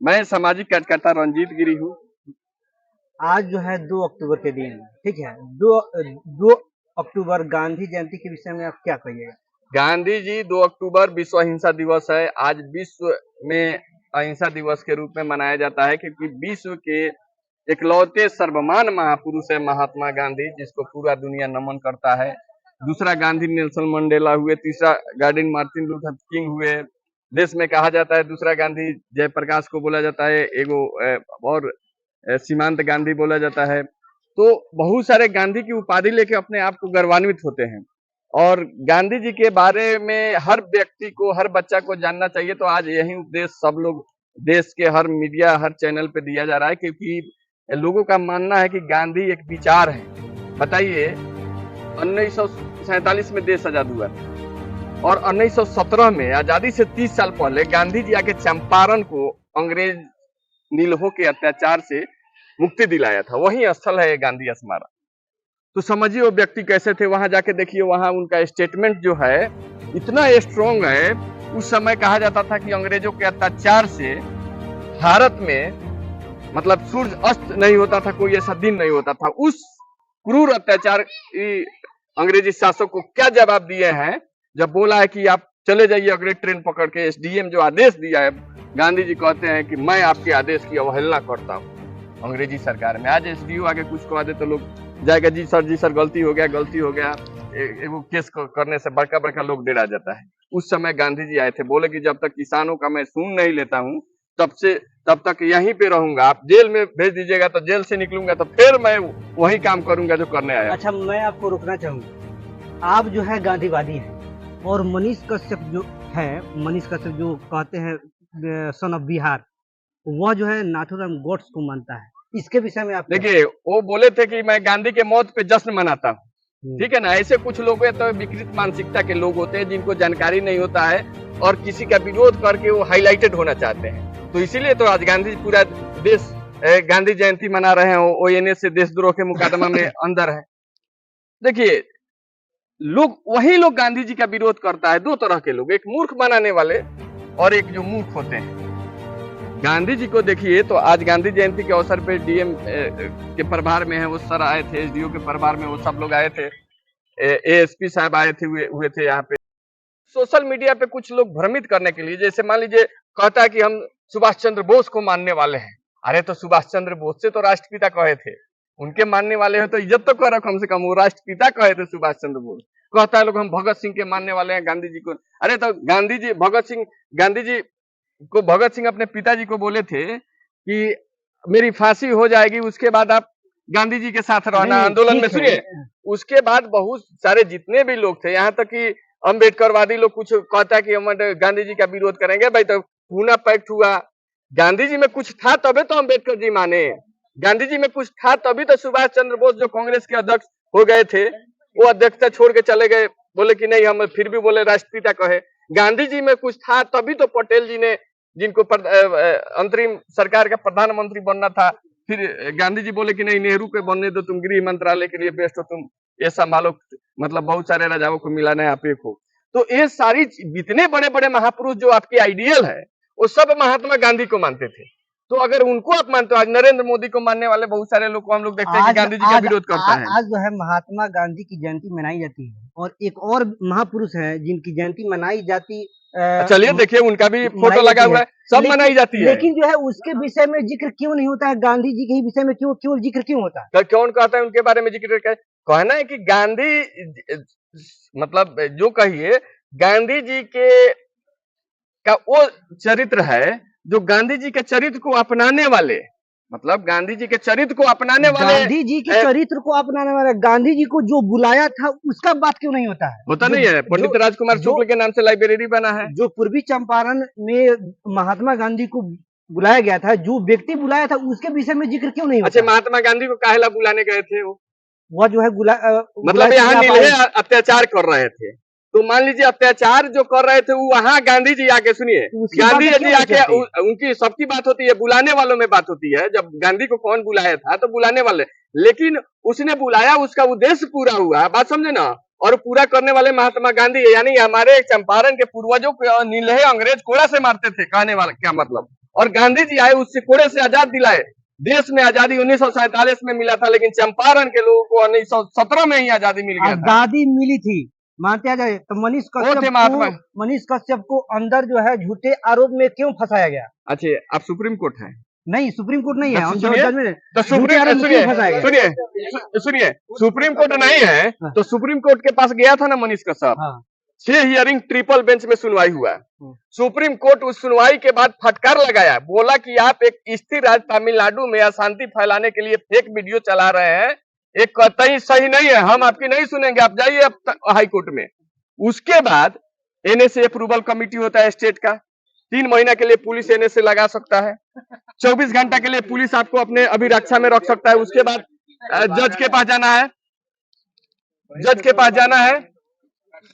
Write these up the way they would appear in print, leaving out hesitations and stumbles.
मैं सामाजिक कार्यकर्ता रंजीत गिरी हूँ। आज जो है 2 अक्टूबर के दिन, ठीक है, 2 अक्टूबर गांधी जयंती के विषय में आप क्या कहिएगा? गांधी जी 2 अक्टूबर विश्व अहिंसा दिवस है। आज विश्व में अहिंसा दिवस के रूप में मनाया जाता है क्योंकि विश्व के इकलौते सर्वमान्य महापुरुष है महात्मा गांधी, जिसको पूरा दुनिया नमन करता है। दूसरा गांधी नेल्सन मंडेला हुए, तीसरा गांधी मार्टिन लूथर किंग हुए। देश में कहा जाता है दूसरा गांधी जयप्रकाश को बोला जाता है, एगो और सीमांत गांधी बोला जाता है। तो बहुत सारे गांधी की उपाधि लेके अपने आप को गौरवान्वित होते हैं और गांधी जी के बारे में हर व्यक्ति को, हर बच्चा को जानना चाहिए। तो आज यही उपदेश सब लोग देश के हर मीडिया, हर चैनल पे दिया जा रहा है क्योंकि लोगों का मानना है कि गांधी एक विचार है। बताइए, 1947 में देश आजाद हुआ था और 1917 में आजादी से 30 साल पहले गांधी जी आके चंपारण को अंग्रेज नीलहों के अत्याचार से मुक्ति दिलाया था। वही स्थल है गांधी स्मारक। तो समझिए वो व्यक्ति कैसे थे, वहां जाके देखिए, वहां उनका स्टेटमेंट जो है इतना स्ट्रॉन्ग है। उस समय कहा जाता था कि अंग्रेजों के अत्याचार से भारत में मतलब सूर्य अस्त नहीं होता था, कोई ऐसा दिन नहीं होता था। उस क्रूर अत्याचार अंग्रेजी शासक को क्या जवाब दिए हैं, जब बोला है कि आप चले जाइए अगले ट्रेन पकड़ के। एसडीएम जो आदेश दिया है, गांधी जी कहते हैं कि मैं आपके आदेश की अवहेलना करता हूँ। अंग्रेजी सरकार में आज एसडीओ आगे कुछ कह दे तो लोग जाएगा, जी सर गलती हो गया, गलती हो गया। वो केस करने से बड़का बड़का लोग डरा जाता है। उस समय गांधी जी आए थे, बोले कि जब तक किसानों का मैं सुन नहीं लेता हूँ तब तक यहीं पे रहूंगा। आप जेल में भेज दीजिएगा तो जेल से निकलूंगा तो फिर मैं वही काम करूंगा जो करने आया। अच्छा, मैं आपको रोकना चाहूंगा। आप जो है गांधीवादी हैं और मनीष कश्यप जो कहते हैं सन ऑफ बिहार, वह जो है नाथूराम गोड्स को मानता है। इसके विषय में आप देखिए, वो बोले थे कि मैं गांधी के मौत पे जश्न मनाता हूँ, ठीक है ना। ऐसे कुछ लोग तो विकृत मानसिकता के लोग होते हैं जिनको जानकारी नहीं होता है और किसी का विरोध करके वो हाईलाइटेड होना चाहते हैं। तो इसीलिए तो आज गांधी पूरा देश गांधी जयंती मना रहे हैं। ओएनएस से देशद्रोह के मुकदमा में अंदर है। देखिए, वही लोग गांधी जी का विरोध करता है। दो तरह के लोग, एक मूर्ख बनाने वाले और एक जो मूर्ख होते हैं। गांधी जी को देखिए, तो आज गांधी जयंती के अवसर पे डीएम के प्रभार में है वो सर आए थे, एसडीओ के प्रभार में वो सब लोग आए थे, एएसपी साहब आए थे, हुए थे यहाँ पे। सोशल मीडिया पे कुछ लोग भ्रमित करने के लिए, जैसे मान लीजिए कहता है कि हम सुभाष चंद्र बोस को मानने वाले हैं। अरे तो सुभाष चंद्र बोस से तो राष्ट्रपिता कहे थे, उनके मानने वाले हैं तो इज्जत तो करो कम से कम। वो राष्ट्रपिता कहे थे सुभाष चंद्र बोस। कहता है लोग हम भगत सिंह के मानने वाले हैं, गांधी जी को। अरे तो गांधी जी को भगत सिंह अपने पिताजी को बोले थे कि मेरी फांसी हो जाएगी, उसके बाद आप गांधी जी के साथ रहना आंदोलन में। सुनिए, उसके बाद बहुत सारे जितने भी लोग थे, यहाँ तक कि अम्बेडकरवादी लोग कुछ कहता है कि हम गांधी जी का विरोध करेंगे। भाई तो पूना पैक्ट हुआ, गांधी जी में कुछ था तबे तो अम्बेडकर जी माने। गांधी जी में कुछ था तभी तो सुभाष चंद्र बोस जो कांग्रेस के अध्यक्ष हो गए थे, वो अध्यक्षता छोड़ के चले गए, बोले कि नहीं हम फिर भी बोले राष्ट्रपिता कहे। गांधी जी में कुछ था तभी तो पटेल जी ने, जिनको अंतरिम सरकार का प्रधानमंत्री बनना था, फिर गांधी जी बोले कि नहीं नेहरू के बनने दो, तुम गृह मंत्रालय के लिए बेस्ट हो, तुम ये संभालो। मतलब बहुत सारे राजाओं को मिला नहीं, आप एक हो। तो ये सारी जितने बड़े बड़े महापुरुष जो आपके आइडियल है, वो सब महात्मा गांधी को मानते थे। तो अगर उनको आप मानते हो, आज नरेंद्र मोदी को मानने वाले बहुत सारे लोग को हम लोग देखते हैं कि गांधी जी का विरोध करता है। आज जो है महात्मा गांधी की जयंती मनाई जाती है और एक और महापुरुष है जिनकी जयंती मनाई जाती, चलिए देखिए उनका भी फोटो लगा हुआ है, सब मनाई जाती है। लेकिन जो है उसके विषय में जिक्र क्यों नहीं होता है? गांधी जी के विषय में क्यों जिक्र क्यों होता है? कौन कहता है उनके बारे में जिक्र? कहना है कि गांधी, मतलब जो कहिए, गांधी जी के का वो चरित्र है जो गांधी जी के चरित्र को अपनाने वाले, मतलब गांधी जी के चरित्र को अपनाने वाले, गांधी जी के चरित्र को अपनाने वाले, गांधी जी को जो बुलाया था उसका बात क्यों नहीं होता है? होता नहीं है। पंडित राजकुमार शुक्ल के नाम से लाइब्रेरी बना है। जो पूर्वी चंपारण में महात्मा गांधी को बुलाया गया था, जो व्यक्ति बुलाया था उसके विषय में जिक्र क्यों नहीं होता? अच्छा, महात्मा गांधी को काहेला बुलाने गए थे? वो जो है मतलब यहाँ नीले अत्याचार कर रहे थे, तो मान लीजिए अत्याचार जो कर रहे थे वो वहाँ गांधी जी आके, सुनिए, गांधी जी आके, उनकी सबकी बात होती है, बुलाने वालों में बात होती है। जब गांधी को कौन बुलाया था तो बुलाने वाले, लेकिन उसने बुलाया, उसका उद्देश्य पूरा हुआ, बात समझे ना। और पूरा करने वाले महात्मा गांधी है, यानी हमारे चंपारण के पूर्वजों को नीलहे अंग्रेज कोड़ा से मारते थे, कहने वाला क्या मतलब। और गांधी जी आए उससे कोड़े से आजाद दिलाए। देश में आजादी 1947 में मिला था, लेकिन चंपारण के लोगों को 1917 में ही आजादी मिल गया था। आजादी मिली थी मानते आ जाए तो मनीष कश्यप को अंदर जो है झूठे आरोप में क्यों फंसाया गया? अच्छा, आप सुप्रीम कोर्ट है? नहीं, सुप्रीम कोर्ट नहीं है। तो हम सुनिए, तो सुनिए, सुप्रीम कोर्ट नहीं है तो सुप्रीम कोर्ट के पास गया था ना Manish Kashyap. 6 hearing triple bench में सुनवाई हुआ। सुप्रीम कोर्ट उस सुनवाई के बाद फटकार लगाया, बोला कि आप एक स्थिर राज्य तमिलनाडु में अशांति फैलाने के लिए फेक वीडियो चला रहे हैं, एक कतई सही नहीं है, हम आपकी नहीं सुनेंगे, आप जाइए हाई कोर्ट में। उसके बाद एनएसए अप्रूवल कमेटी होता है स्टेट का, 3 महीना के लिए पुलिस एनएसए लगा सकता है, 24 घंटा के लिए पुलिस आपको अपने अभिरक्षा में रख सकता है। उसके बाद जज के पास जाना है, जज के पास जाना है,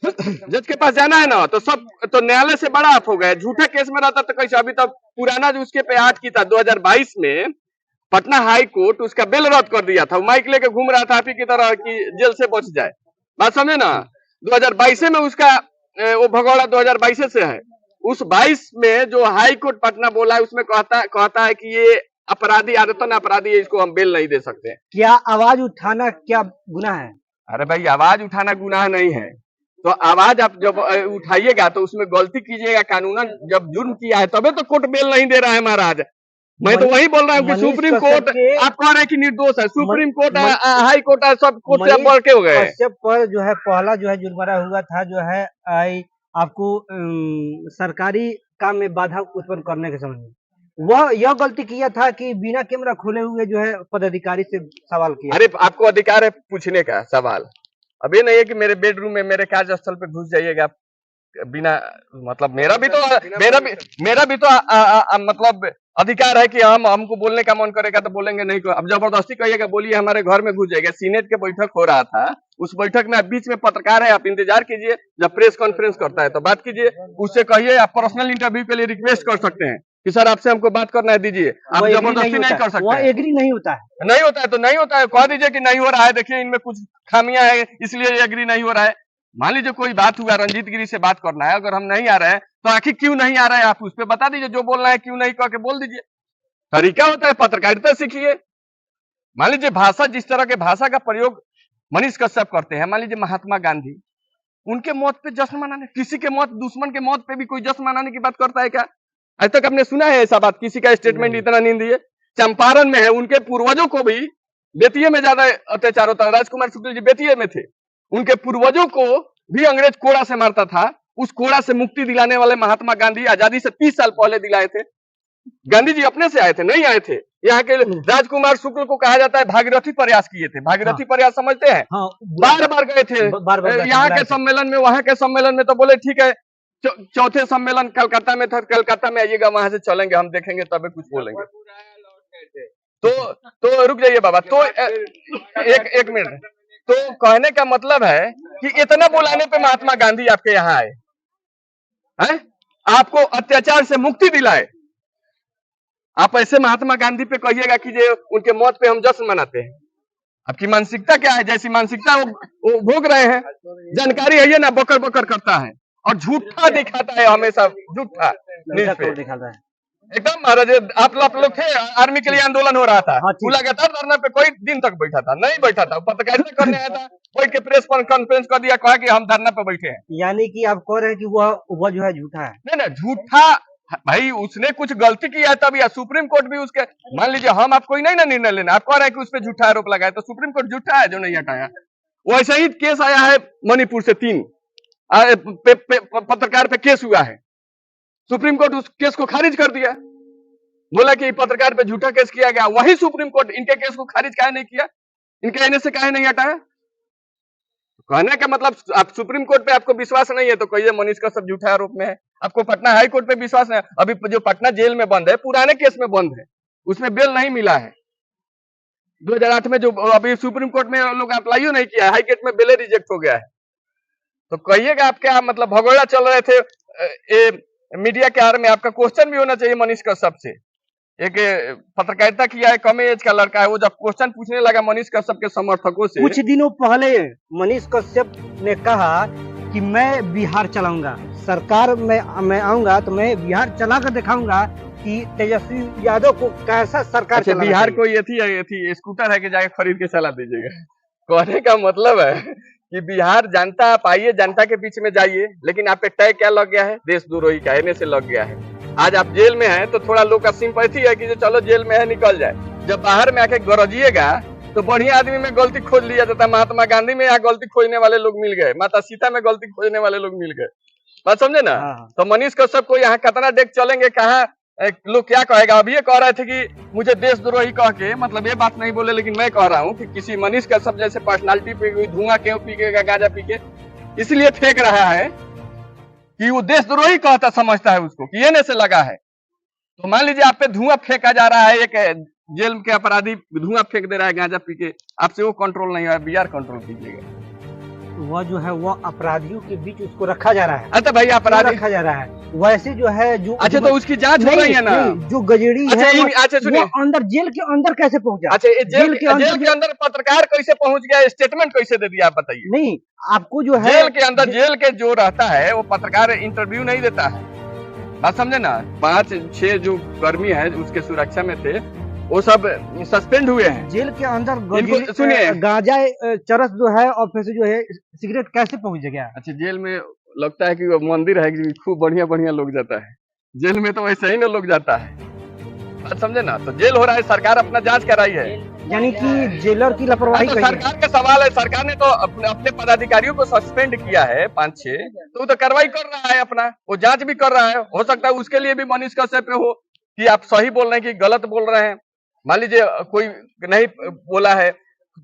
जज के पास जाना है ना, तो सब तो न्यायालय से बड़ा आप हो गए। झूठे केस में रहता तो कैसे? अभी तक पुराना जो उसके पे आठ की था 2022 में पटना हाई कोर्ट उसका बेल रद्द कर दिया था। माइक लेके घूम रहा था आप ही की तरह कि जेल से बच जाए, बात समझे ना। 2022 में उसका वो भगौड़ा 2022 से है। उस 22 में जो हाई कोर्ट पटना बोला है उसमें कहता है कि ये अपराधी, आदतन अपराधी है, इसको हम बेल नहीं दे सकते। क्या आवाज उठाना क्या गुनाह है? अरे भाई, आवाज उठाना गुनाह नहीं है, तो आवाज आप जब उठाइएगा तो उसमें गलती कीजिएगा कानूनन। जब जुर्म किया है तबे तो कोर्ट बेल नहीं दे रहा है महाराज। मैं तो वही बोल रहा हूँ कि सुप्रीम कोर्ट, आप कह रहे हैं कि निर्दोष है, सुप्रीम कोर्ट हाई कोर्ट है, सब कोर्ट से बढ़ के हो गए। कश्यप पर जो है पहला जो है जुर्माना हुआ था जो है आपको सरकारी काम में बाधा उत्पन्न करने के समय वह यह गलती किया था कि बिना कैमरा खोले हुए जो है पदाधिकारी से सवाल किया। अरे आपको अधिकार है पूछने का सवाल, अब ये नहीं है कि मेरे बेडरूम में मेरे कार्यस्थल पे घुस जाइएगा बिना, मतलब मेरा भी तो मतलब अधिकार है कि हमको बोलने का मन करेगा तो बोलेंगे, नहीं अब जबरदस्ती कहिएगा बोलिए हमारे घर में घुस जाएगा। सीनेट के बैठक हो रहा था, उस बैठक में आप बीच में पत्रकार है, आप इंतजार कीजिए, जब प्रेस कॉन्फ्रेंस करता है तो बात कीजिए, उससे कहिए, आप पर्सनल इंटरव्यू के लिए रिक्वेस्ट कर सकते हैं कि सर आपसे हमको बात करना है, दीजिए। आप जबरदस्ती नहीं कर सकते। वो एग्री नहीं होता है, नहीं होता है तो नहीं होता है, कह दीजिए कि नहीं हो रहा है, देखिए इनमें कुछ खामियां है इसलिए एग्री नहीं हो रहा है। मान लीजिए कोई बात हुआ, रंजीत गिरी से बात करना है, अगर हम नहीं आ रहे हैं तो आखिर क्यों नहीं आ रहे हैं आप उस पर बता दीजिए, जो बोलना है क्यों नहीं कह के बोल दीजिए। तरीका होता है, पत्रकारिता सीखिए। मान लीजिए भाषा, जिस तरह के भाषा का प्रयोग मनीष कश्यप करते हैं, मान लीजिए महात्मा गांधी, उनके मौत पे जश्न मनाने, किसी के मौत, दुश्मन के मौत पे भी कोई जश्न मनाने की बात करता है क्या? आज तक आपने सुना है ऐसा बात? किसी का स्टेटमेंट इतना नहीं दिए। चंपारण में है, उनके पूर्वजों को भी बेतिये में ज्यादा अत्याचार होता है। राजकुमार शुक्ल जी बेतिये में थे, उनके पूर्वजों को भी अंग्रेज कोड़ा से मारता था। उस कोड़ा से मुक्ति दिलाने वाले महात्मा गांधी आजादी से 30 साल पहले दिलाए थे। गांधी जी अपने से आए थे, नहीं आए थे। यहाँ के राजकुमार शुक्ल को कहा जाता है भागीरथी प्रयास किए थे। भागीरथी प्रयास समझते हैं? बार बार गए थे यहाँ के सम्मेलन में, वहां के सम्मेलन में, तो बोले ठीक है चौथे सम्मेलन कलकत्ता में था, कलकत्ता में आइएगा, वहां से चलेंगे, हम देखेंगे तभी कुछ बोलेंगे। तो रुक जाइए बाबा, तो एक मिनट। तो कहने का मतलब है कि इतना बुलाने पे महात्मा गांधी आपके यहाँ आए हैं, आपको अत्याचार से मुक्ति दिलाए। आप ऐसे महात्मा गांधी पे कहिएगा कि जे उनके मौत पे हम जश्न मनाते हैं। आपकी मानसिकता क्या है? जैसी मानसिकता वो भोग रहे हैं। जानकारी है ये ना, बकर बकर करता है और झूठा दिखाता है, हमेशा झूठा दिखाता है एकदम। महाराज आप लोग थे, आर्मी के लिए आंदोलन हो रहा था, वो लगातार धरना पे कोई दिन तक बैठा था? नहीं बैठा था, पत्रकारिता करने आया था, बैठ के प्रेस कॉन्फ्रेंस कर दिया, कहा कि हम धरना पे बैठे हैं। यानी कि आप कह रहे हैं कि वह जो है झूठा है? नहीं ना, झूठा भाई, उसने कुछ गलती किया है तब, या सुप्रीम कोर्ट भी उसके, मान लीजिए हम आप कोई नहीं ना निर्णय लेना, आप कह रहे हैं कि उस पर झूठा आरोप लगाए, तो सुप्रीम कोर्ट झूठा है जो नहीं हटाया। वैसे ही केस आया है मणिपुर से 3 पत्रकार पे केस हुआ है, सुप्रीम कोर्ट उस केस को खारिज कर दिया, बोला कि पत्रकार पे झूठा केस किया गया। वही सुप्रीम कोर्ट इनके केस को खारिज काहे नहीं किया, इनके एनएसए काहे नहीं हटाया? कहने का मतलब आप सुप्रीम कोर्ट पे आपको विश्वास नहीं है तो कहिए मनीष कश्यप झूठा आरोप में है। आपको पटना हाई कोर्ट पे विश्वास नहीं है, अभी जो पटना जेल में बंद है पुराने केस में बंद है, उसमें बेल नहीं मिला है। 2008 में जो अभी सुप्रीम कोर्ट में लोग अप्लाई नहीं किया, हाई कोर्ट में बेल रिजेक्ट हो गया है। तो कहिएगा आप क्या मतलब भगोड़ा चल रहे थे मीडिया के आड़ में? आपका क्वेश्चन भी होना चाहिए मनीष कश्यप से। एक पत्रकारिता किया है, कम एज का लड़का है, वो जब क्वेश्चन पूछने लगा मनीष कश्यप के समर्थकों से, कुछ दिनों पहले मनीष कश्यप ने कहा कि मैं बिहार चलाऊंगा, सरकार में मैं आऊंगा तो मैं बिहार चला कर दिखाऊंगा कि तेजस्वी यादव को कैसा सरकार अच्छा, चलाना बिहार चाहिए। को ये थी स्कूटर है कि जाके खरीद के चला दीजिएगा। कहने का मतलब है कि बिहार जनता, आप आइए जनता के बीच में जाइए, लेकिन आप पे टैग क्या लग गया है? देशद्रोही का एने से लग गया है। आज आप जेल में हैं तो थोड़ा लोग का सिंपैथी है कि जो चलो जेल में है निकल जाए। जब बाहर में आके गरजिएगा तो बढ़िया आदमी में गलती खोज लिया जाता है। महात्मा गांधी में यहाँ गलती खोजने वाले लोग मिल गए, माता सीता में गलती खोजने वाले लोग मिल गए। बात समझे ना? हाँ। तो मनीष कश्यप को यहाँ कितना देख चलेंगे, कहाँ लोग क्या कहेगा। अभी ये कह रहे थे कि मुझे देशद्रोही कह के, मतलब ये बात नहीं बोले, लेकिन मैं कह रहा हूँ कि किसी मनीष कश्यप जैसे पर्सनालिटी पे धुआं क्यों पी के गांजा पी के इसलिए फेंक रहा है कि वो देशद्रोही कहता समझता है उसको कि ये से लगा है। तो मान लीजिए आप पे धुआं फेंका जा रहा है, एक जेल के अपराधी धुआं फेंक दे रहा है गांजा पी के, आपसे वो कंट्रोल नहीं हुआ, बिहार कंट्रोल कीजिएगा। वह जो है वह अपराधियों के बीच उसको रखा जा रहा है। अच्छा भाई, अपराधी रखा जा रहा है वैसे जो है जो। अच्छा, तो उसकी जांच हो रही है ना? जो गजेड़ी अच्छा, है अच्छा सुनिए, वो अंदर जेल के अंदर कैसे पहुंचा? अच्छा, जेल के अंदर पत्रकार कैसे पहुंच गया? स्टेटमेंट कैसे दे दिया आप बताइए। नहीं, आपको जो है जेल के अंदर, जेल के जो रहता है वो पत्रकार इंटरव्यू नहीं देता है। बात समझे ना? 5-6 जो कर्मी है उसके सुरक्षा में थे, वो सब सस्पेंड हुए हैं। जेल के अंदर सुनिए, गांजा चरस जो है और फिर से जो है सिगरेट कैसे पहुंच गया? अच्छा, जेल में लगता है कि वो मंदिर है कि खूब बढ़िया बढ़िया लोग जाता है। जेल में तो वैसे ही ना लोग जाता है। बात समझे ना? तो जेल हो रहा है, सरकार अपना जांच कराई है, यानी कि जेलर की लापरवाही। तो सरकार का सवाल है। सरकार ने तो अपने पदाधिकारियों को सस्पेंड किया है 5-6, तो वो तो कार्रवाई कर रहा है अपना, वो जांच भी कर रहा है। हो सकता है उसके लिए भी मनीष कश्यप पे हो कि आप सही बोल रहे हैं कि गलत बोल रहे हैं। मान लीजिए कोई नहीं बोला है,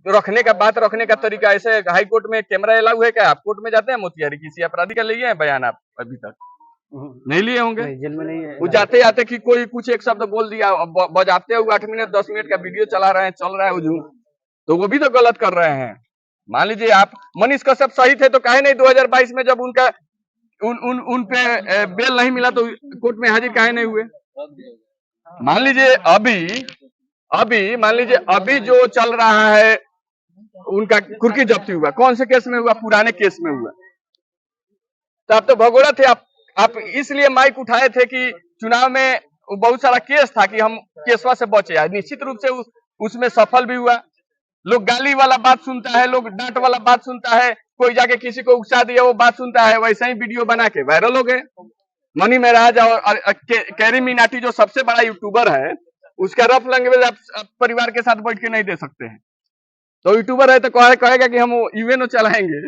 रखने का बात, रखने का तरीका ऐसे। हाई कोर्ट में कैमरा अलाउ है क्या? आप कोर्ट में जाते हैं मोतिहारी, किसी अपराधी का लिए हैं बयान आप अभी तक? नहीं लिए होंगे। जेल में नहीं है। वो जाते जाते कि कोई कुछ एक शब्द बोल दिया, बजाते हुए 8 मिनट 10 मिनट का वीडियो चला रहे हैं, चल रहा है हुजूम, तो वो भी तो गलत कर रहे हैं। मान लीजिए आप मनीष कश्यप सही थे तो काहे नहीं 2022 में जब उनका उन पे बेल नहीं मिला तो कोर्ट में हाजिर काहे नहीं हुए? मान लीजिए अभी मान लीजिए अभी जो चल रहा है उनका कुर्की जब्ती हुआ, कौन से केस में हुआ? पुराने केस में हुआ। तो आप तो भगोड़ा थे। आप इसलिए माइक उठाए थे कि चुनाव में बहुत सारा केस था कि हम केसवा से बचे। निश्चित रूप से उसमें सफल भी हुआ। लोग गाली वाला बात सुनता है, लोग डांट वाला बात सुनता है, कोई जाके किसी को उकसा दिया वो बात सुनता है, वैसे ही वीडियो बना के वायरल हो गए। मनी महराज और कैरी मीनाटी जो सबसे बड़ा यूट्यूबर है, उसका रफ लैंग्वेज आप परिवार के साथ बैठ के नहीं दे सकते हैं। तो यूट्यूबर है तो कहेगा कि हम यूएनओ चलाएंगे,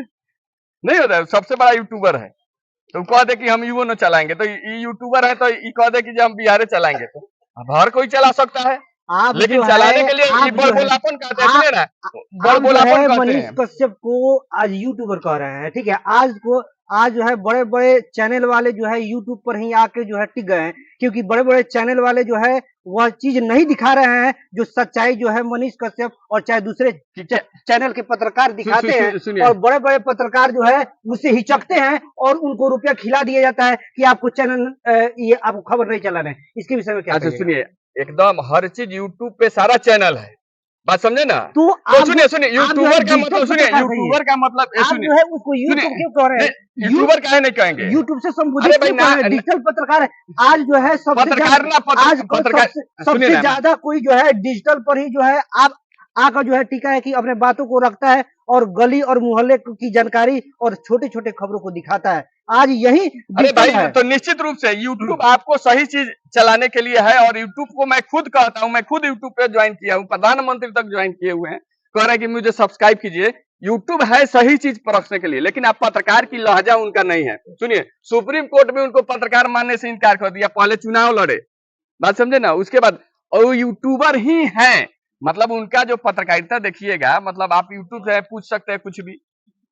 नहीं होता है। सबसे बड़ा यूट्यूबर है तो कह दे कि हम यूएनओ चलाएंगे, तो यूट्यूबर है तो कह दे कि हम बिहार चलाएंगे। तो अब हर कोई चला सकता है, लेकिन चलाने के लिए बड़बोलापन कहते हैं। सुनिए ना, बड़बोलापन कहते मनीष हैं। कश्यप को आज यूट्यूबर कह रहे हैं, ठीक है। आज जो है बड़े बड़े चैनल वाले जो है यूट्यूब पर ही आके जो है टिक गए हैं, क्योंकि बड़े बड़े चैनल वाले जो है वह चीज नहीं दिखा रहे हैं जो सच्चाई जो है मनीष कश्यप और चाहे दूसरे चैनल के पत्रकार दिखाते हैं। और बड़े बड़े पत्रकार जो है उससे हिचकते हैं और उनको रुपया खिला दिया जाता है कि आपको चैनल ये आपको खबर नहीं चलाना है। इसके विषय में क्या? अच्छा सुनिए, एकदम हर चीज यूट्यूब पे सारा चैनल है, बात समझे ना? तो सुनिए यूट्यूबर का मतलब, सुनिए यूट्यूबर का मतलब, आप जो है उसको यूट्यूब क्यों कह रहे हैं? यूट्यूबर काहे नहीं कहेंगे? यूट्यूब से संबोधित क्यों कर रहे हैं? डिजिटल पत्रकार है आज जो है सबसे ज्यादा कोई जो है डिजिटल पर ही जो है आप आकर जो है टीका है कि अपने बातों को रखता है और गली और मोहल्ले की जानकारी और छोटे छोटे खबरों को दिखाता है। आज यही अरे भाई, तो निश्चित रूप से यूट्यूब आपको सही चीज चलाने के लिए है। और यूट्यूब को मैं खुद कहता हूं, मैं खुद यूट्यूब पे ज्वाइन किया हूं, प्रधानमंत्री तक ज्वाइन किए हुए हैं, कह रहे हैं कि मुझे सब्सक्राइब कीजिए। यूट्यूब है सही चीज परखने के लिए, लेकिन आप पत्रकार की लहजा उनका नहीं है। सुनिए, सुप्रीम कोर्ट में उनको पत्रकार मानने से इनकार कर दिया, पहले चुनाव लड़े, बात समझे ना? उसके बाद और यूट्यूबर ही है, मतलब उनका जो पत्रकारिता देखिएगा, मतलब आप यूट्यूब से पूछ सकते हैं कुछ भी,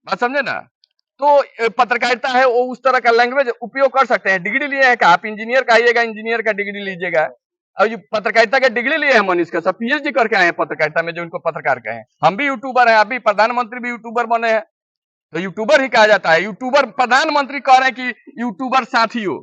बात समझे ना? तो पत्रकारिता है वो उस तरह का लैंग्वेज उपयोग कर सकते हैं। डिग्री लिए है क्या? आप इंजीनियर का आइएगा, इंजीनियर का डिग्री लीजिएगा। और ये पत्रकारिता का डिग्री लिए हैं मनीष का, सब पीएचडी करके आए हैं पत्रकारिता में, जो इनको पत्रकार कहे हैं। हम भी यूट्यूबर हैं, अभी प्रधानमंत्री भी यूट्यूबर बने हैं, तो यूट्यूबर ही कहा जाता है। यूट्यूबर प्रधानमंत्री कह रहे हैं कि यूट्यूबर साथियों,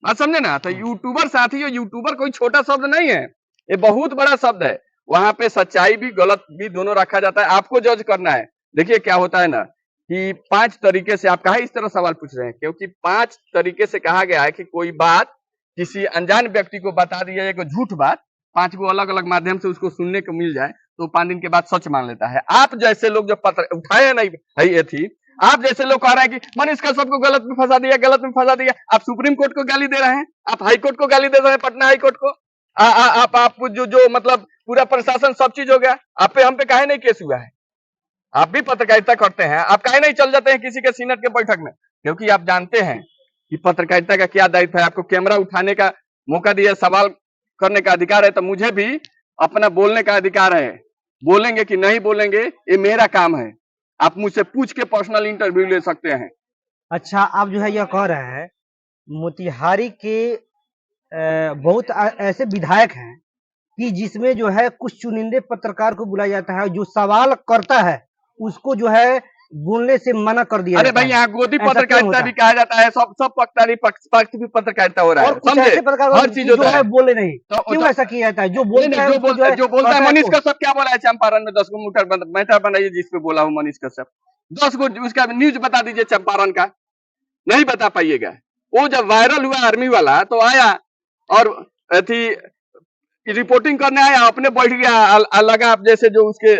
बात समझे ना? तो यूट्यूबर साथियों, यूट्यूबर कोई छोटा शब्द नहीं है, ये बहुत बड़ा शब्द है। वहां पे सच्चाई भी गलत भी दोनों रखा जाता है, आपको जज करना है। देखिए क्या होता है ना कि 5 तरीके से, आप कहा इस तरह सवाल पूछ रहे हैं क्योंकि 5 तरीके से कहा गया है कि कोई बात किसी अनजान व्यक्ति को बता दिया एक झूठ बात, 5 गो अलग अलग माध्यम से उसको सुनने को मिल जाए तो 5 दिन के बाद सच मान लेता है। आप जैसे लोग जो पत्र उठाए नहीं है ये थी, आप जैसे लोग कह रहे हैं कि मनीष कश्यप को गलत में फंसा दिया, गलत में फंसा दिया। आप सुप्रीम कोर्ट को गाली दे रहे हैं, आप हाई कोर्ट को गाली दे रहे हैं, पटना हाई कोर्ट को। आप जो मतलब पूरा प्रशासन सब चीज हो गया, आप पे हम पे काहे नहीं केस हुआ है? आप भी पत्रकारिता करते हैं, आप काहे नहीं चल जाते हैं किसी के सीनेट के बैठक में? क्योंकि आप जानते हैं कि पत्रकारिता का क्या दायित्व है। आपको कैमरा उठाने का मौका दिया, सवाल करने का अधिकार है, तो मुझे भी अपना बोलने का अधिकार है। बोलेंगे कि नहीं बोलेंगे ये मेरा काम है। आप मुझसे पूछ के पर्सनल इंटरव्यू ले सकते हैं। अच्छा, आप जो है यह कह रहे हैं मोतिहारी के बहुत ऐसे विधायक हैं कि जिसमें जो है कुछ चुनिंदे पत्रकार को बुलाया जाता है, जो सवाल करता है उसको जो है बोलने से मना कर दिया अरे जाता भाई, है। यहाँ गोदी ऐसा क्यों पत्रकारिता होता भी है? कहा जाता है, सब पक्ष भी पत्रकारिता हो रहा और है, कुछ समझे? ऐसे पत्रकार हर चीज जो होता है है। बोले नहीं, तो क्यों ऐसा किया जाता है? जो बोलता है जो उसको बोलता है कहता मनीष कश्यप क्या बोला है चंपारण में? 10 गो मैटर बनाइए जिसपे बोला हूँ मनीष कश्यप। 10 गो उसका न्यूज बता दीजिए चंपारण का, नहीं बता पाइएगा। वो जब वायरल हुआ आर्मी वाला तो आया और थी रिपोर्टिंग करने आया, अपने बैठ गया लगा आप जैसे जो उसके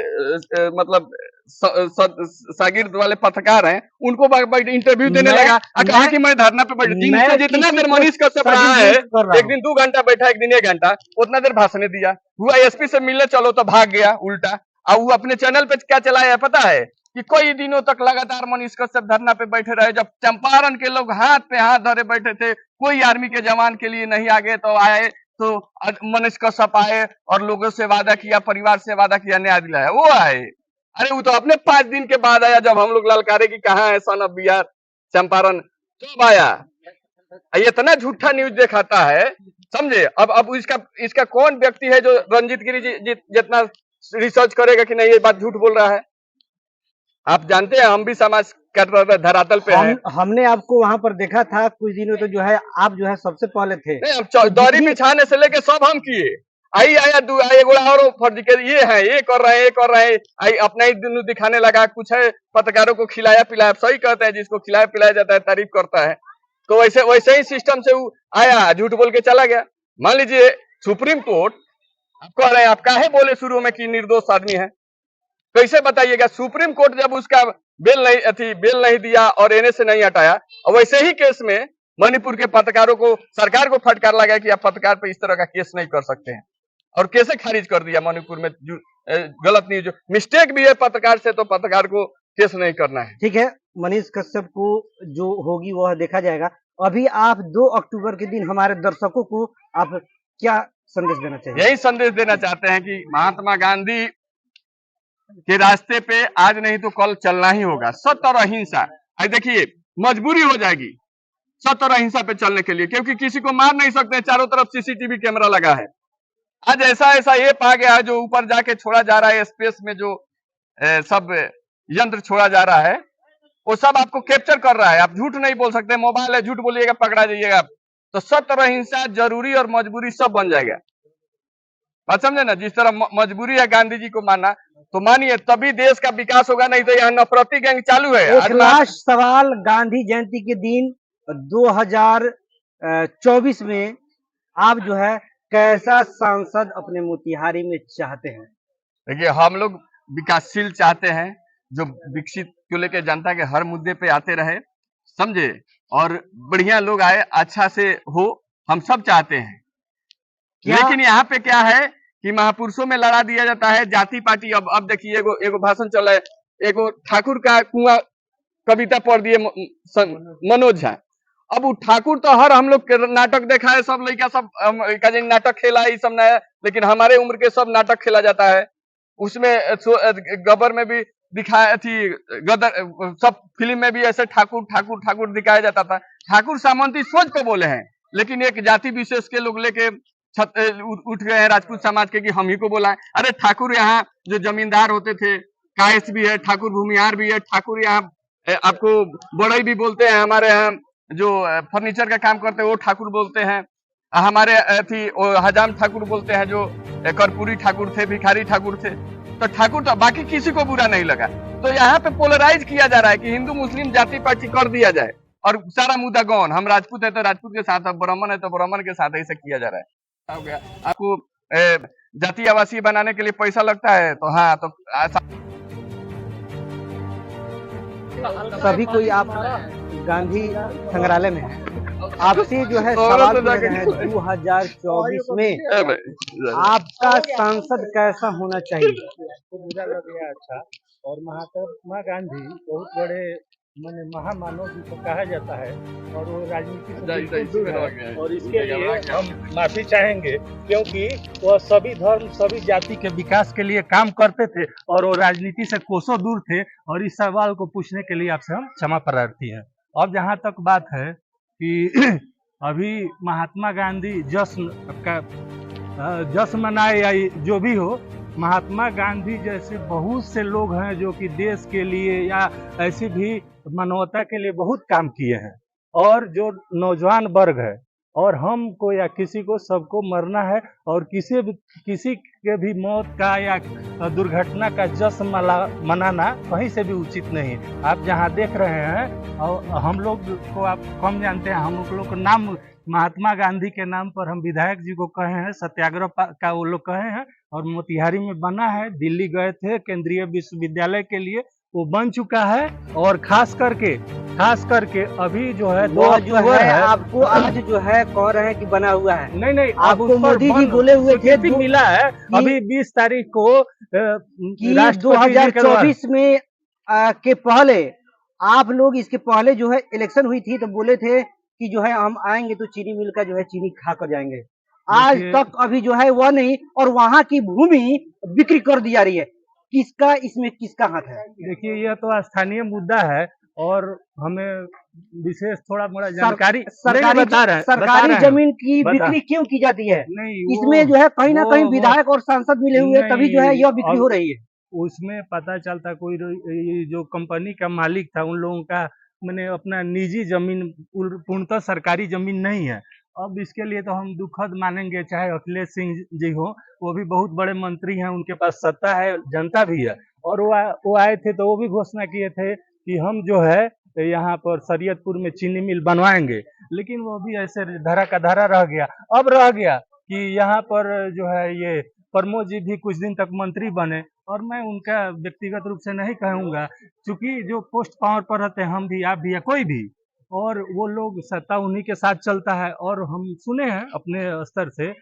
मतलब शागिर्द वाले पत्रकार हैं उनको बैठ इंटरव्यू देने लगा, कहा कि मैं धरना पे बैठ। जितना देर मनीष कश्यप रहा है, एक दिन 2 घंटा बैठा, एक दिन 1 घंटा, उतना देर भाषण दिया। हुआ एसपी से मिलने चलो तो भाग गया उल्टा। और वो अपने चैनल पे क्या चलाया पता है कि कई दिनों तक लगातार मनीष कश्यप धरना पे बैठे रहे। जब चंपारण के लोग हाथ पे हाथ धरे बैठे थे, कोई आर्मी के जवान के लिए नहीं आगे तो आए, तो मनीष कश्यप आए और लोगों से वादा किया, परिवार से वादा किया, न्याय दिलाया, वो आए। अरे वो तो अपने 5 दिन के बाद आया, जब हम लोग ललकारे कि कहाँ है सन ऑफ बिहार चंपारण, तब आया। ये इतना झूठा न्यूज दिखाता है, समझे? अब इसका कौन व्यक्ति है जो रंजीत गिरी जी जितना रिसर्च करेगा कि नहीं ये बात झूठ बोल रहा है? आप जानते हैं हम भी समाज कर धरातल पे हैं। हमने आपको वहां पर देखा था कुछ दिनों, तो जो है आप जो है सबसे पहले थे। नहीं, दौरी बिछाने से लेके सब हम किए। आई आया और फर्जी के ये है, ये कर रहे हैं, आई अपना ही दिन दिखाने लगा। कुछ है पत्रकारों को खिलाया पिलाया, सही कहते हैं, जिसको खिलाया पिलाया जाता है तारीफ करता है। तो वैसे ही सिस्टम से वो आया, झूठ बोल के चला गया। मान लीजिए सुप्रीम कोर्ट, आप कह रहे हैं आप काहे बोले शुरू में कि निर्दोष आदमी है, कैसे बताइएगा? सुप्रीम कोर्ट जब उसका बेल नहीं दिया और एनए से नहीं हटाया, और वैसे ही केस में मणिपुर के पत्रकारों को सरकार को फटकार लगा कि आप पत्रकार पे इस तरह का केस नहीं कर सकते हैं, और कैसे खारिज कर दिया मणिपुर में। गलत न्यूज मिस्टेक भी है पत्रकार से, तो पत्रकार को केस नहीं करना है। ठीक है, मनीष कश्यप को जो होगी वह देखा जाएगा। अभी आप 2 अक्टूबर के दिन हमारे दर्शकों को आप क्या संदेश देना चाहिए? यही संदेश देना चाहते हैं कि महात्मा गांधी के रास्ते पे आज नहीं तो कल चलना ही होगा। सत्य और अहिंसा, देखिए मजबूरी हो जाएगी सत्य और अहिंसा पे चलने के लिए, क्योंकि किसी को मार नहीं सकते, चारों तरफ सीसीटीवी कैमरा लगा है। आज ऐसा एप आ गया है जो ऊपर जाके छोड़ा जा रहा है, स्पेस में जो सब यंत्र छोड़ा जा रहा है, वो सब आपको कैप्चर कर रहा है। आप झूठ नहीं बोल सकते, मोबाइल है, झूठ बोलिएगा पकड़ा जाइएगा। तो सत्य और अहिंसा जरूरी और मजबूरी सब बन जाएगा, बात समझे ना? जिस तरह मजबूरी है गांधी जी को मानना, तो मानिए तभी देश का विकास होगा, नहीं तो यहाँ नफरती गैंग चालू है। एक लास्ट सवाल, गांधी जयंती के दिन 2024 में आप जो है कैसा सांसद अपने मोतिहारी में चाहते हैं? देखिए हम लोग विकासशील चाहते हैं, जो विकसित को लेकर जनता के हर मुद्दे पे आते रहे, समझे, और बढ़िया लोग आए, अच्छा से हो, हम सब चाहते हैं। लेकिन यहाँ पे क्या है कि महापुरुषों में लड़ा दिया जाता है, जाति पार्टी। अब देखिए एगो भाषण चल रहा है, एगो ठाकुर का कुआं कविता पढ़ दिए मनोज झा। अब वो ठाकुर तो हर हम लोग नाटक देखा है, सब लड़का सब नाटक खेला है, सब नया, लेकिन हमारे उम्र के सब नाटक खेला जाता है। उसमें गब्बर में भी दिखाया थी, गदर सब फिल्म में भी ऐसे ठाकुर ठाकुर ठाकुर दिखाया जाता था। ठाकुर सामंती सोच पे बोले हैं, लेकिन एक जाति विशेष के लोग लेके उठ गए हैं राजपूत समाज के कि हम ही को बोला है। अरे ठाकुर यहाँ जो जमींदार होते थे, कायस्थ भी है, ठाकुर भूमिहार भी है, ठाकुर यहाँ आपको बड़ई भी बोलते हैं। हमारे यहाँ जो फर्नीचर का काम करते हैं वो ठाकुर बोलते हैं। हमारे हजाम ठाकुर बोलते हैं, जो कर्पूरी ठाकुर थे, भिखारी ठाकुर थे। तो ठाकुर तो बाकी किसी को बुरा नहीं लगा। तो यहाँ पे पोलराइज किया जा रहा है कि हिंदू मुस्लिम जाति पार्टी कर दिया जाए। और सारा मुद्दा गौन, हम राजपूत है तो राजपूत के साथ, अब ब्राह्मण है तो ब्राह्मण के साथ, ऐसा किया जा रहा है। हो गया आपको जाति आवासीय बनाने के लिए पैसा लगता है तो हाँ, तो सभी कोई आप गांधी संग्रहालय में है, आपसे जो है तो सवाल तो पूछा जाके- है 2024 में आपका सांसद कैसा होना चाहिए? तो बुरा लग गया। अच्छा, और महात्मा गांधी बहुत बड़े माने महामानव जिनको कहा जाता है, और वो राजनीति से बिल्कुल दूर है, और इसके लिए हम माफी चाहेंगे, क्योंकि वह सभी धर्म सभी जाति के विकास के लिए काम करते थे, और वो राजनीति से कोसों दूर थे, और इस सवाल को पूछने के लिए आपसे हम क्षमा प्रार्थी हैं। अब जहाँ तक बात है कि अभी महात्मा गांधी जश्न मनाए या जो भी हो, महात्मा गांधी जैसे बहुत से लोग हैं जो कि देश के लिए या ऐसे भी मानवता के लिए बहुत काम किए हैं, और जो नौजवान वर्ग है, और हमको या किसी को सबको मरना है, और किसी के भी मौत का या दुर्घटना का जश्न मनाना कहीं से भी उचित नहीं। आप जहां देख रहे हैं, और हम लोग को आप कम जानते हैं, हम लोग को नाम महात्मा गांधी के नाम पर हम विधायक जी को कहे हैं, सत्याग्रह का वो लोग कहे हैं, और मोतिहारी में बना है, दिल्ली गए थे केंद्रीय विश्वविद्यालय के लिए, वो बन चुका है। और खास करके अभी जो है वो जो है आपको आज जो है कह रहे हैं कि बना हुआ है। नहीं आपको मोदी जी बोले हुए थे भी मिला है अभी 20 तारीख को कि 2024 में के पहले आप लोग, इसके पहले जो है इलेक्शन हुई थी तो बोले थे कि जो है हम आएंगे तो चीनी मिल का जो है चीनी खा कर जाएंगे। आज तक अभी जो है वह नहीं, और वहां की भूमि बिक्री कर दी जा रही है। इसमें किसका हाथ है? देखिए, यह तो स्थानीय मुद्दा है, और हमें विशेष थोड़ा मोड़ा जानकारी सरकारी जमीन की बिक्री क्यों की जाती है? इसमें जो है कहीं ना कहीं विधायक और सांसद मिले हुए, तभी जो है यह बिक्री हो रही है। उसमें पता चलता कोई जो कंपनी का मालिक था, उन लोगों का मैंने अपना निजी जमीन, पूर्णतः सरकारी जमीन नहीं है। अब इसके लिए तो हम दुखद मानेंगे, चाहे अखिलेश सिंह जी हो, वो भी बहुत बड़े मंत्री हैं, उनके पास सत्ता है, जनता भी है, और वो आए थे तो वो भी घोषणा किए थे कि हम जो है यहाँ पर शरीयतपुर में चीनी मिल बनवाएंगे, लेकिन वो भी ऐसे धरा का धरा रह गया। अब रह गया कि यहाँ पर जो है ये प्रमोद जी भी कुछ दिन तक मंत्री बने, और मैं उनका व्यक्तिगत रूप से नहीं कहूँगा, क्योंकि जो पोस्ट पावर पर रहते हैं, हम भी, आप भी, या कोई भी, और वो लोग सत्ता उन्हीं के साथ चलता है। और हम सुने हैं अपने स्तर से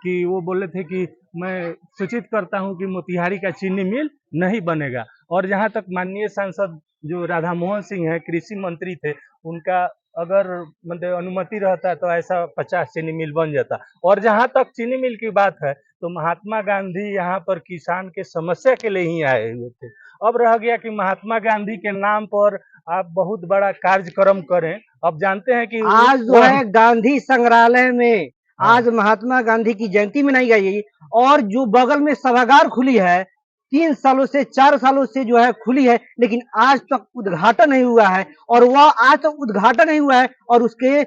कि वो बोले थे कि मैं सूचित करता हूं कि मोतिहारी का चीनी मिल नहीं बनेगा। और जहां तक माननीय सांसद जो राधा मोहन सिंह है, कृषि मंत्री थे, उनका अगर मतलब अनुमति रहता तो ऐसा 50 चीनी मिल बन जाता। और जहां तक चीनी मिल की बात है, तो महात्मा गांधी यहाँ पर किसान के समस्या के लिए ही आए हुए थे। अब रह गया कि महात्मा गांधी के नाम पर आप बहुत बड़ा कार्यक्रम करें। अब जानते हैं कि आज जो है गांधी संग्रहालय में आज महात्मा गांधी की जयंती मनाई गई, और जो बगल में सभागार खुली है 3 सालों से 4 सालों से जो है खुली है, लेकिन आज तक उद्घाटन नहीं हुआ है, और वह आज तक उद्घाटन नहीं हुआ है, और उसके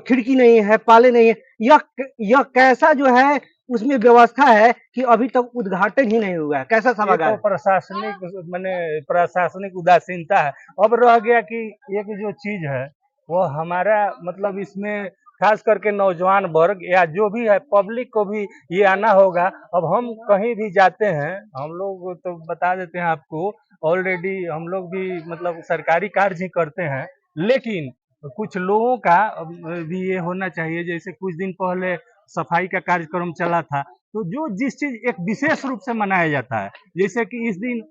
खिड़की नहीं है, पाले नहीं है। यह कैसा जो है उसमें व्यवस्था है कि अभी तक उद्घाटन ही नहीं हुआ है? कैसा सभागार? तो प्रशासनिक उदासीनता है। अब रह गया कि एक जो चीज है वो हमारा मतलब इसमें खास करके नौजवान वर्ग या जो भी है पब्लिक को भी ये आना होगा। अब हम कहीं भी जाते हैं, हम लोग तो बता देते हैं आपको, ऑलरेडी हम लोग भी मतलब सरकारी कार्य ही करते हैं, लेकिन कुछ लोगों का भी ये होना चाहिए। जैसे कुछ दिन पहले सफाई का कार्यक्रम चला था, तो जो जिस चीज एक विशेष रूप से मनाया जाता है, जैसे कि इस दिन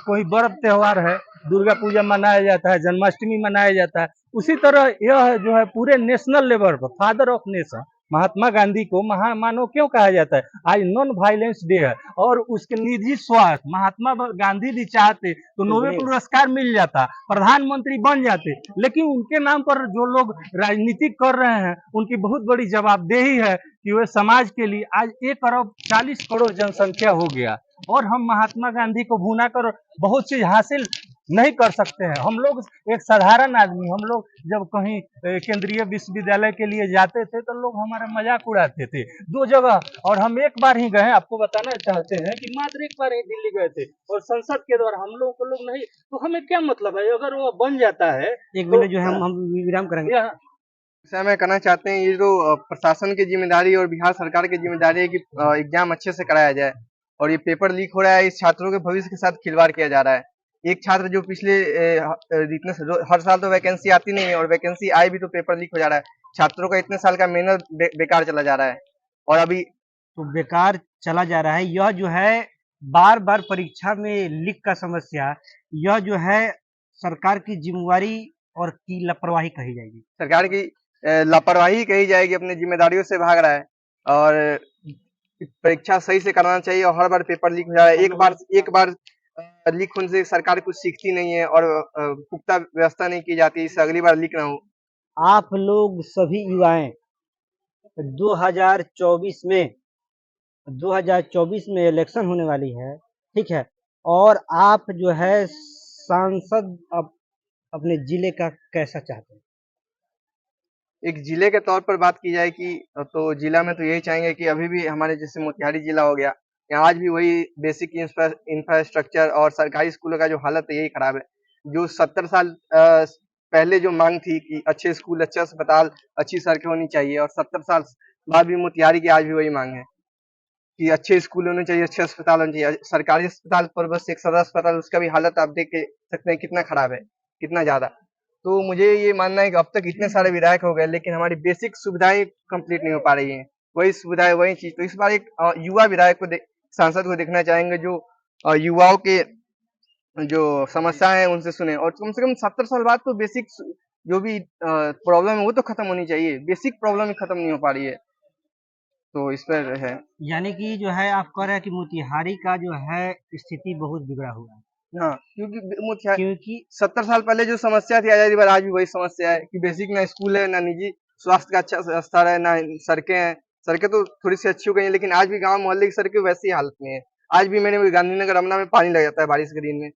कोई बड़ा त्योहार है, दुर्गा पूजा मनाया जाता है, जन्माष्टमी मनाया जाता है, उसी तरह यह जो है पूरे नेशनल लेवल पर father of nation Mahatma Gandhi को महामानव क्यों कहा जाता है? आज नॉन वायलेंस डे है, और उसके निजी स्वार्थ महात्मा गांधी भी चाहते तो नोबेल पुरस्कार मिल जाता, प्रधानमंत्री बन जाते, लेकिन उनके नाम पर जो लोग राजनीति कर रहे हैं उनकी बहुत बड़ी जवाबदेही है कि वे समाज के लिए। आज 1 अरब 40 करोड़ जनसंख्या हो गया, और हम महात्मा गांधी को भुना कर बहुत चीज हासिल नहीं कर सकते हैं। हम लोग एक साधारण आदमी, हम लोग जब कहीं केंद्रीय विश्वविद्यालय के लिए जाते थे तो लोग हमारा मजाक उड़ाते थे 2 जगह, और हम एक बार ही गए। आपको बताना चाहते हैं कि मात्र एक बार ही दिल्ली गए थे और संसद के द्वारा हम लोग को लोग नहीं, तो हमें क्या मतलब है अगर वो बन जाता है। एक तो मिनट जो है हम विराम करेंगे। सर मैं कहना चाहते हैं ये जो प्रशासन की जिम्मेदारी और बिहार सरकार की जिम्मेदारी है कि एग्जाम अच्छे से कराया जाए, और ये पेपर लीक हो रहा है, इस छात्रों के भविष्य के साथ खिलवाड़ किया जा रहा है। एक छात्र जो पिछले इतने हर साल तो वैकेंसी आती नहीं है, और वैकेंसी आई भी तो पेपर लीक हो जा रहा है। छात्रों का इतने साल का मेहनत बेकार चला जा रहा है। और अभी तो बेकार चला जा रहा है। यह जो है बार बार परीक्षा में लीक का समस्या, यह जो है सरकार की जिम्मेवारी और की लापरवाही कही जाएगी। सरकार की लापरवाही कही जाएगी, अपनी जिम्मेदारियों से भाग रहा है। और परीक्षा सही से कराना चाहिए, और हर बार पेपर लीक हो जा रहा है। एक बार लीक होने से सरकार कुछ सीखती नहीं है, और पुख्ता व्यवस्था नहीं की जाती इससे अगली बार लीक ना हो। आप लोग सभी युवाएं 2024 में इलेक्शन होने वाली है, ठीक है, और आप जो है सांसद अपने जिले का कैसा चाहते हैं? एक जिले के तौर पर बात की जाए कि तो जिला में तो यही चाहेंगे कि अभी भी हमारे जैसे मोतिहारी जिला हो गया, यहाँ आज भी वही बेसिक इंफ्रास्ट्रक्चर और सरकारी स्कूलों का जो हालत है यही खराब है। जो 70 साल पहले जो मांग थी कि अच्छे स्कूल, अच्छे अस्पताल, अच्छी सड़कें होनी चाहिए, और 70 साल बाद भी मोतिहारी की आज भी वही मांग है कि अच्छे स्कूल होने चाहिए, अच्छे अस्पताल होने चाहिए। सरकारी अस्पताल पर बस एक सदर अस्पताल, उसका भी हालत आप देख के सकते हैं कितना खराब है, कितना ज्यादा। तो मुझे ये मानना है कि अब तक इतने सारे विधायक हो गए, लेकिन हमारी बेसिक सुविधाएं कंप्लीट नहीं हो पा रही हैं। वही सुविधाएं, वही चीज। तो इस बार एक युवा विधायक को सांसद को देखना चाहेंगे जो युवाओं के जो समस्या है उनसे सुने, और कम से कम 70 साल बाद तो बेसिक जो भी प्रॉब्लम है वो तो खत्म होनी चाहिए। बेसिक प्रॉब्लम ही खत्म नहीं हो पा रही है, तो इस पर है। यानी कि जो है आप कह रहे हैं कि मोतिहारी का जो है स्थिति बहुत बिगड़ा हुआ है। हाँ, क्योंकि 70 साल पहले जो समस्या थी आजादी पर, आज भी वही समस्या है कि बेसिक ना स्कूल है, ना निजी स्वास्थ्य का अच्छा स्तर है, ना सड़कें हैं। सड़कें तो थोड़ी सी अच्छी हो गई हैं, लेकिन आज भी गांव मोहल्ले की सड़कें वैसी हालत में है। आज भी मेरे गांधीनगर रमना में पानी लग जाता है बारिश के दिन में।